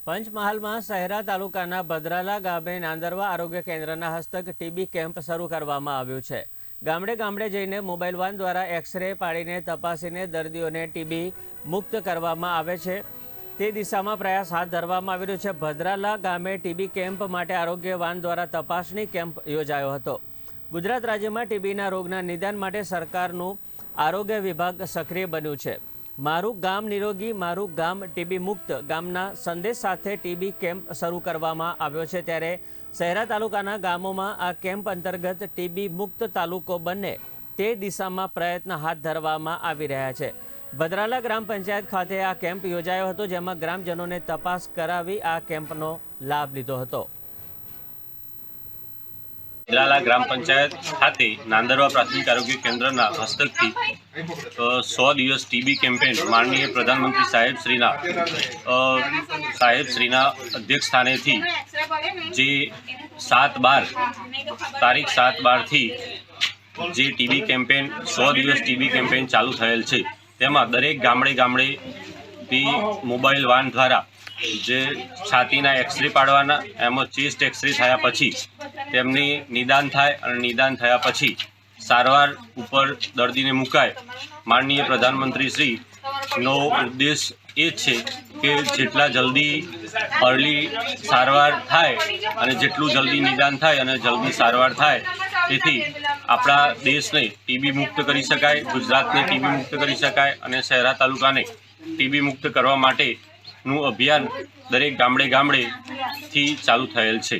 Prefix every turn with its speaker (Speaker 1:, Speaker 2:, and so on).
Speaker 1: પંચમહાલમાં શહેરા તાલુકાના ભદ્રાલા ગામે નાંદરવા આરોગ્ય કેન્દ્રના હસ્તક ટીબી કેમ્પ શરૂ કરવામાં આવ્યું છે। ગામડે ગામડે જઈને મોબાઈલ વાન દ્વારા એક્સરે પાડીને તપાસીને દર્દીઓને ટીબી મુક્ત કરવામાં આવે છે તે દિશામાં પ્રયાસ હાથ ધરવામાં આવી રહ્યો છે। ભદ્રાલા ગામે ટીબી કેમ્પ માટે આરોગ્ય વાન દ્વારા તપાસણી કેમ્પ યોજાયો હતો। ગુજરાત રાજ્યમાં ટીબીના રોગના નિદાન માટે સરકારનું આરોગ્ય વિભાગ સક્રિય બન્યું છે। મારું ગામ નિરોગી મારું ગામ ટીબી મુક્ત ગામના સંદેશ સાથે ટીબી કેમ્પ શરૂ કરવામાં આવ્યો છે। ત્યારે શહેરા તાલુકાના ગામોમાં આ કેમ્પ અંતર્ગત ટીબી મુક્ત તાલુકો બને તે દિશામાં પ્રયત્ન હાથ ધરવામાં આવી રહ્યા છે। ભદ્રાલા ગ્રામ પંચાયત ખાતે આ કેમ્પ યોજાયો હતો, જેમાં ગ્રામજનોને તપાસ કરાવી આ કેમ્પનો લાભ લીધો હતો।
Speaker 2: ભદ્રાલા ગ્રામ પંચાયત ખાતે નાંદરવા પ્રાથમિક આરોગ્ય કેન્દ્રના હસ્તકથી 100 દિવસ ટીબી કેમ્પેન માનનીય પ્રધાનમંત્રી સાહેબશ્રીના અધ્યક્ષ સ્થાનેથી જે 7/12 થી જે ટીબી કેમ્પેન 100 દિવસ ટીબી કેમ્પેન ચાલુ થયેલ છે, તેમાં દરેક ગામડેથી મોબાઈલ વાન દ્વારા જે છાતીના એક્સરે પાડવાના, એમાં ચેસ્ટ એક્સરે થયા પછી તેમની નિદાન થાય અને નિદાન થયા પછી સારવાર ઉપર દર્દીને મુકાય। માનનીય પ્રધાનમંત્રી શ્રીનો ઉદ્દેશ એ છે કે જેટલા જલ્દી અર્લી સારવાર થાય અને જેટલું જલ્દી નિદાન થાય અને જલ્દી સારવાર થાય, તેથી આપણા દેશને ટીબી મુક્ત કરી શકાય, ગુજરાતને ટીબી મુક્ત કરી શકાય અને શહેરા તાલુકાને ટીબી મુક્ત કરવા માટેનું અભિયાન દરેક ગામડેથી ચાલુ થયેલ છે।